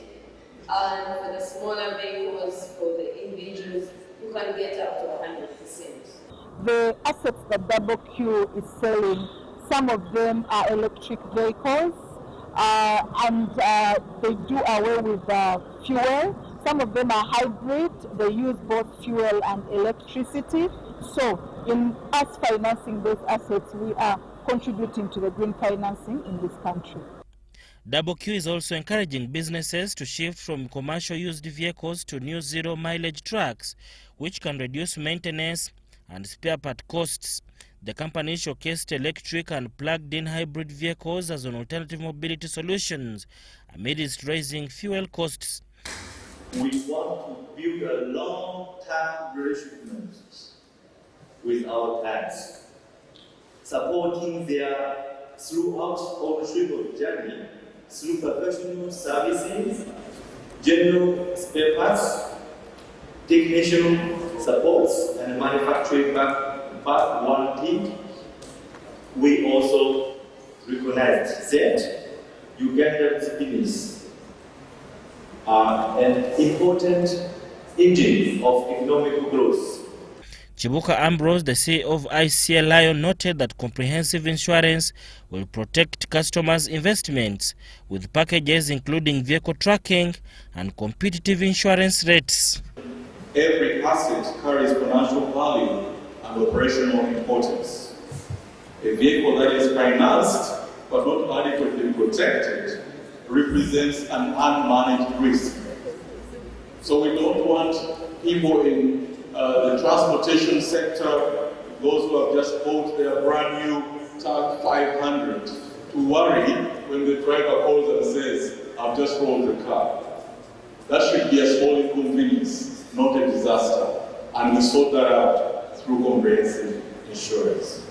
and for the smaller vehicles, for the individuals, you can get up to 100%. The assets that Double Q is selling, some of them are electric vehicles, and they do away with fuel. Some of them are hybrid, they use both fuel and electricity. So in us financing those assets, we are contributing to the green financing in this country. Double Q is also encouraging businesses to shift from commercial used vehicles to new zero-mileage trucks, which can reduce maintenance and spare part costs. The company showcased electric and plugged-in hybrid vehicles as an alternative mobility solutions amidst rising fuel costs. We want to build a long-term relationship with our clients, supporting their throughout ownership of journey through professional services, general spare parts, technician supports, and manufacturing part warranty. We also recognize that Uganda's business are an important engine of economic growth. Chibuka Ambrose, the CEO of ICA Lion, noted that comprehensive insurance will protect customers' investments with packages including vehicle tracking and competitive insurance rates. Every asset carries financial value and operational importance. A vehicle that is financed but not adequately protected represents an unmanaged risk. So we don't want people in the transportation sector, those who have just bought their brand new Tag 500, to worry when the driver calls and says, I've just rolled the car. That should be a small inconvenience, not a disaster. And we sort that out through comprehensive insurance.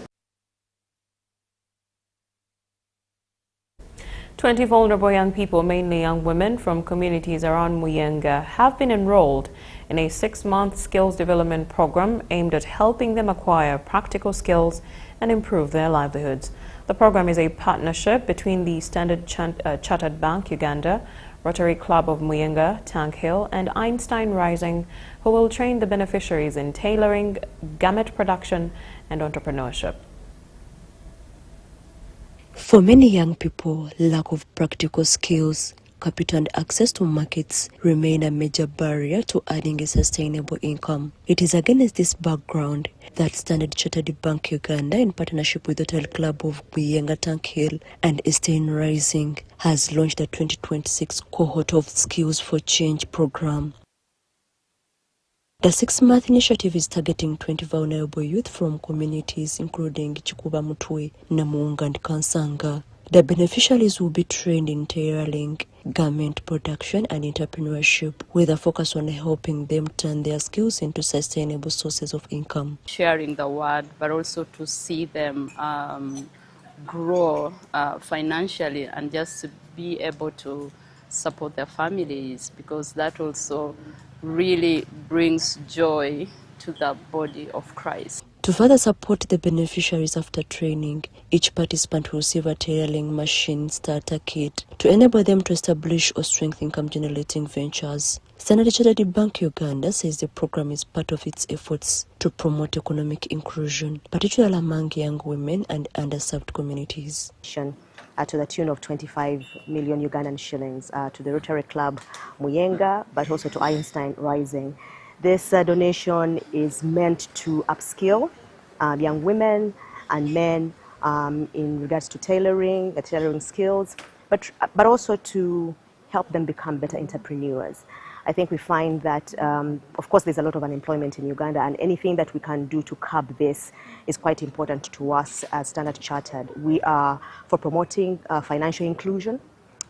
20 vulnerable young people, mainly young women from communities around Muyenga, have been enrolled in a 6-month skills development program aimed at helping them acquire practical skills and improve their livelihoods. The program is a partnership between the Standard Chartered Bank Uganda, Rotary Club of Muyenga, Tank Hill and Einstein Rising, who will train the beneficiaries in tailoring, garment production and entrepreneurship. For many young people, lack of practical skills, capital and access to markets remain a major barrier to earning a sustainable income. It is against this background that Standard Chartered Bank Uganda, in partnership with the Rotary Club of Muyenga, Tank Hill and Einstein Rising, has launched the 2026 cohort of Skills for Change program. The 6-month initiative is targeting 20 vulnerable youth from communities including Chikuba Mutwe, Namunga and Kansanga. The beneficiaries will be trained in tailoring, garment production and entrepreneurship, with a focus on helping them turn their skills into sustainable sources of income. Sharing the word, but also to see them grow financially and just be able to support their families, because that also really brings joy to the body of Christ. To further support the beneficiaries after training, each participant will receive a tailoring machine starter kit to enable them to establish or strengthen income-generating ventures. Standard Chartered Bank Uganda says the program is part of its efforts to promote economic inclusion, particularly among young women and underserved communities. To the tune of 25 million Ugandan shillings to the Rotary Club Muyenga, but also to Einstein Rising. This donation is meant to upskill young women and men in regards to tailoring skills, but also to help them become better entrepreneurs. I think we find that, of course, there's a lot of unemployment in Uganda, and anything that we can do to curb this is quite important to us as Standard Chartered. We are for promoting financial inclusion,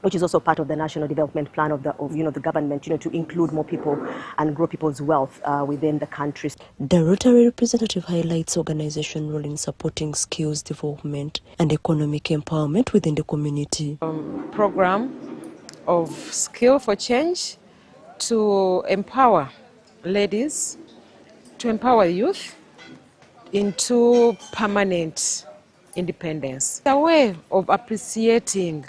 which is also part of the national development plan of the government, to include more people and grow people's wealth within the country. The Rotary representative highlights organization role in supporting skills development and economic empowerment within the community. Program of Skill for Change to empower ladies, to empower youth into permanent independence. A way of appreciating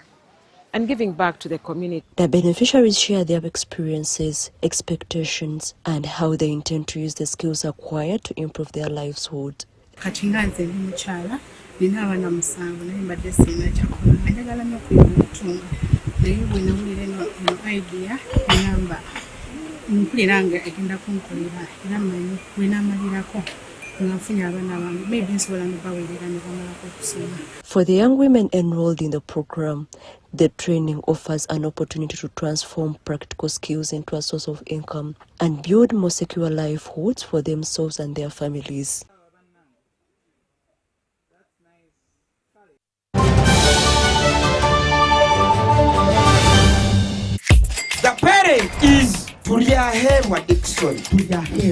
and giving back to the community. The beneficiaries share their experiences, expectations, and how they intend to use the skills acquired to improve their livelihood. For the young women enrolled in the program, the training offers an opportunity to transform practical skills into a source of income and build more secure livelihoods for themselves and their families. The parent is Tuliahewa Dixon.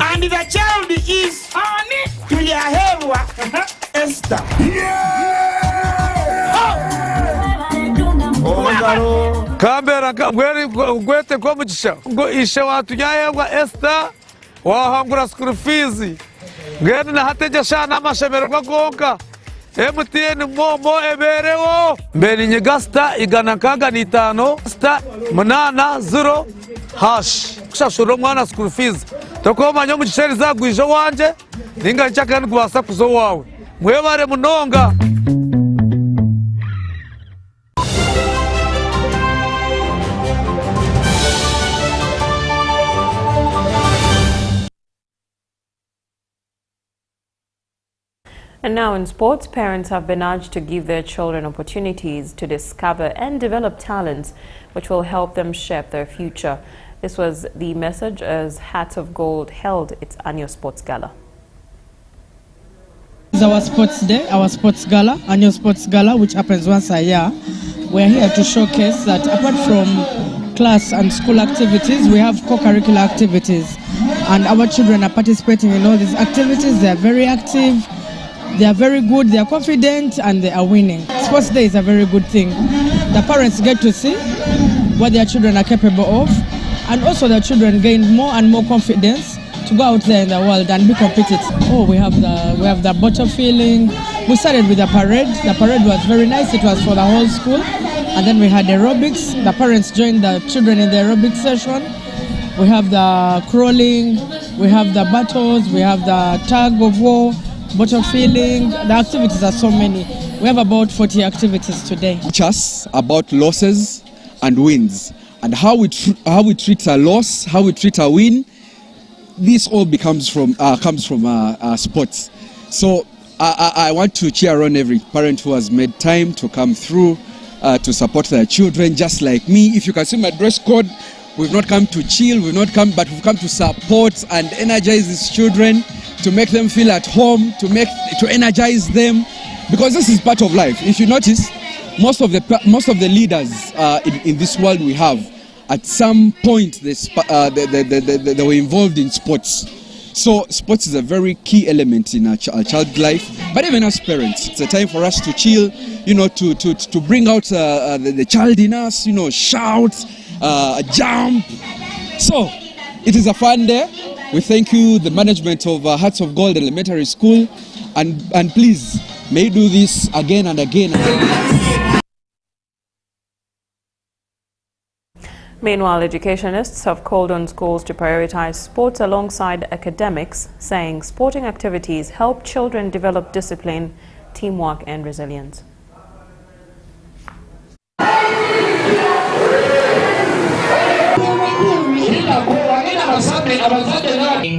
And the child is Tuliahewa Esther. Kambera gwete kwa mugisha ngo ishe watuyayewa Esther wahangura school fees ngene na hateje shana amashemero bagonka MTN momo eberewo mbere nyigasta igana kaga ni 5 star 80 hash kushashuro mwana school fees tokoma nyo mugisheri zagwije wanje ninga nchaka ngwasa kuzo wawe mwebare munonga. And now in sports, parents have been urged to give their children opportunities to discover and develop talents which will help them shape their future. This was the message as Hearts of Gold held its annual sports gala. It's our sports day, our sports gala, annual sports gala, which happens once a year. We're here to showcase that apart from class and school activities, we have co-curricular activities. And our children are participating in all these activities. They are very active. They are very good, they are confident, and they are winning. Sports Day is a very good thing. The parents get to see what their children are capable of, and also their children gain more and more confidence to go out there in the world and be competitive. Oh, we have the bottle filling. We started with the parade. The parade was very nice. It was for the whole school, and then we had aerobics. The parents joined the children in the aerobics session. We have the crawling. We have the battles. We have the tug of war. Bottle filling, the activities are so many. We have about 40 activities today. Teach us about losses and wins, and how we treat a loss, how we treat a win. This all comes from sports. So I want to cheer on every parent who has made time to come through to support their children, just like me. If you can see my dress code, we've not come to chill, but we've come to support and energize these children, to make them feel at home, to energize them, because this is part of life. If you notice, most of the leaders in this world we have, at some point they were involved in sports. So sports is a very key element in a child's life, but even as parents, it's a time for us to chill, you know, to bring out the child in us, you know, shout, jump. So it is a fun day. We thank you, the management of Hearts of Gold Elementary School, and please, may you do this again and again. Meanwhile, educationists have called on schools to prioritize sports alongside academics, saying sporting activities help children develop discipline, teamwork and resilience.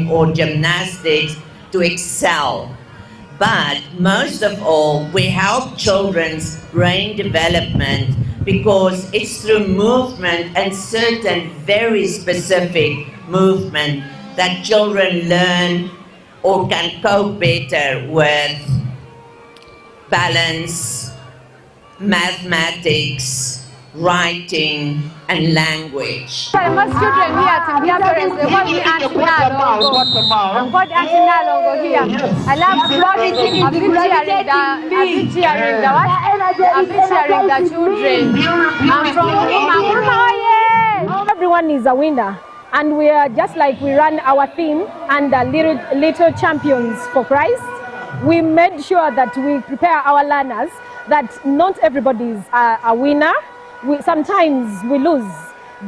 Or gymnastics to excel. But most of all, we help children's brain development because it's through movement and certain very specific movement that children learn or can cope better with balance, mathematics, writing, and language. Most children here to their parents, they want me Auntie Nalongo. I'm called Auntie Nalongo here. I love sports. I've been cheering the children. I'm from Mama. Everyone is a winner. And we are just like we run our theme and little champions for Christ. We made sure that we prepare our learners that not everybody is a winner. Sometimes we lose.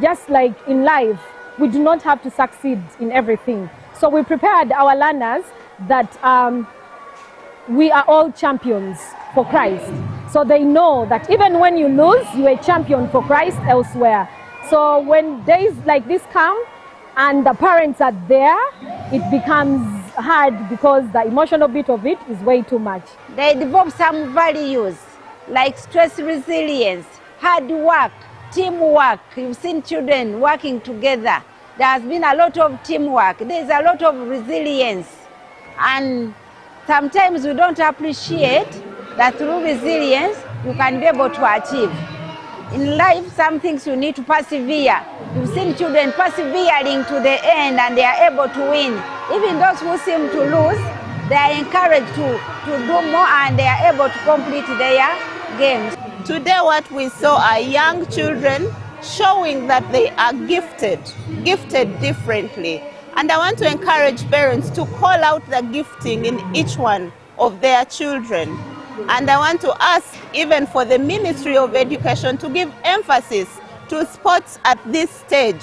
Just like in life, we do not have to succeed in everything. So we prepared our learners that we are all champions for Christ. So they know that even when you lose, you're a champion for Christ elsewhere. So when days like this come and the parents are there, it becomes hard because the emotional bit of it is way too much. They develop some values like stress resilience, hard work, teamwork. You've seen children working together. There has been a lot of teamwork. There's a lot of resilience. And sometimes we don't appreciate that through resilience, you can be able to achieve. In life, some things you need to persevere. You've seen children persevering to the end and they are able to win. Even those who seem to lose, they are encouraged to do more and they are able to complete their games. Today what we saw are young children showing that they are gifted differently. And I want to encourage parents to call out the gifting in each one of their children. And I want to ask even for the Ministry of Education to give emphasis to sports at this stage.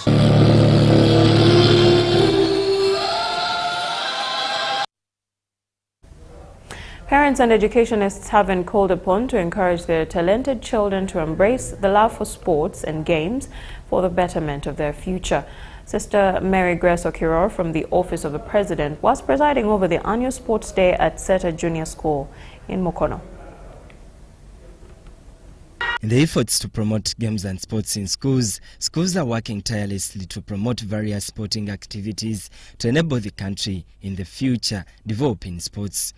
Parents and educationists have been called upon to encourage their talented children to embrace the love for sports and games for the betterment of their future. Sister Mary Grace Okiror from the Office of the President was presiding over the annual Sports Day at Seta Junior School in Mukono. In the efforts to promote games and sports in schools, schools are working tirelessly to promote various sporting activities to enable the country in the future develop in sports.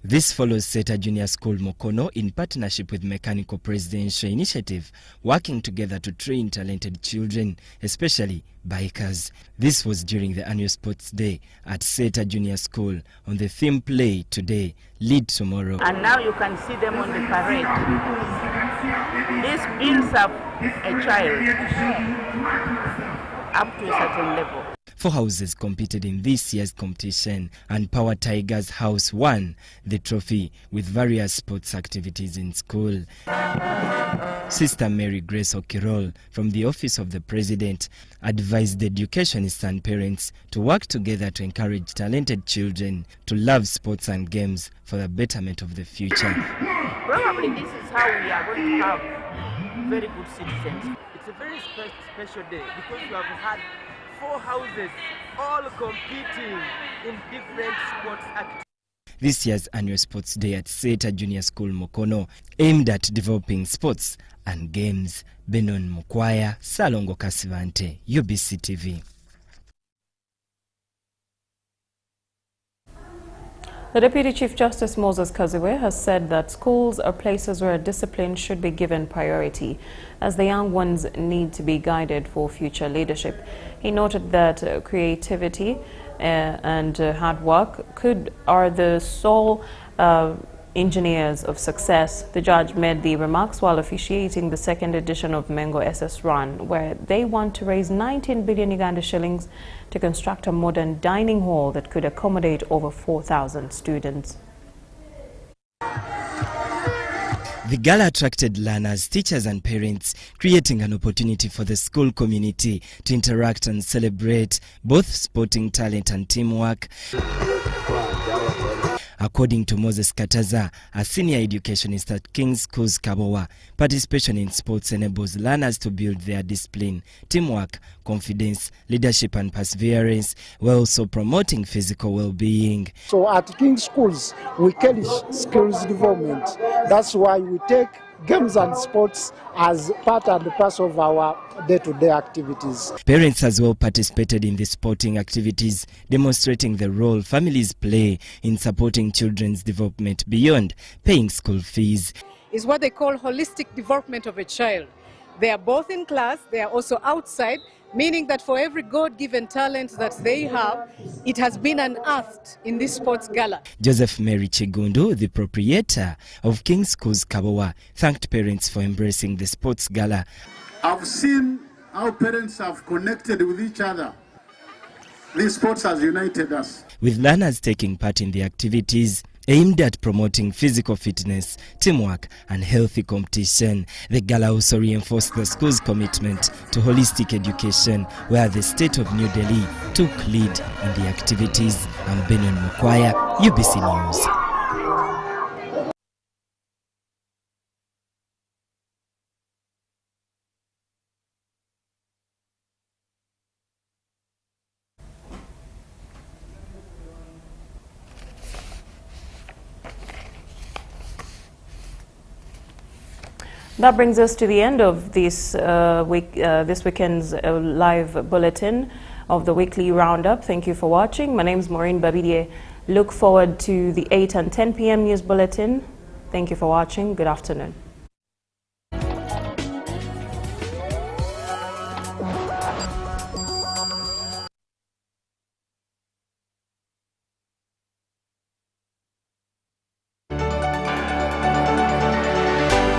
This follows Seta Junior School Mukono in partnership with Mechanical Presidential Initiative, working together to train talented children, especially bikers. This was during the annual Sports Day at Seta Junior School on the theme Play Today, Lead Tomorrow. And now you can see them on the parade. This builds up a child up to a certain level. 4 houses competed in this year's competition, and Power Tigers House won the trophy with various sports activities in school. Sister Mary Grace Okirol from the Office of the President advised the educationists and parents to work together to encourage talented children to love sports and games for the betterment of the future. Probably this is how we are going to have very good citizens. It's a very special day because you have had 4 houses all competing in different sports activities. This year's annual Sports Day at Seta Junior School Mukono aimed at developing sports and games. Benon Mukwaya, Salongo Kasivante, UBC TV. The Deputy Chief Justice Moses Kaziwe has said that schools are places where discipline should be given priority, as the young ones need to be guided for future leadership. He noted that creativity and hard work are the sole engineers of success. The judge made the remarks while officiating the second edition of Mengo SS Run, where they want to raise 19 billion Uganda shillings to construct a modern dining hall that could accommodate over 4,000 students. The gala attracted learners, teachers and parents, creating an opportunity for the school community to interact and celebrate both sporting talent and teamwork. According to Moses Kataza, a senior educationist at King's Schools Kabowa, participation in sports enables learners to build their discipline, teamwork, confidence, leadership and perseverance, while also promoting physical well-being. So at King's Schools, we cherish skills development. That's why we take games and sports as part and parcel of our day-to-day activities. Parents as well participated in the sporting activities, demonstrating the role families play in supporting children's development beyond paying school fees. Is what they call holistic development of a child. They are both in class, they are also outside, meaning that for every God-given talent that they have, it has been unearthed in this sports gala. Joseph Mary Chigundu, the proprietor of King's Schools Kabowa, thanked parents for embracing the sports gala. I've seen how parents have connected with each other. This sports has united us. With learners taking part in the activities aimed at promoting physical fitness, teamwork and healthy competition, the gala also reinforced the school's commitment to holistic education, where the state of New Delhi took lead in the activities. I'm Benon Mukwaya, UBC News. That brings us to the end of this weekend's live bulletin of the weekly roundup. Thank you for watching. My name is Moureen Babirye. Look forward to the 8 and 10 p.m. news bulletin. Thank you for watching. Good afternoon.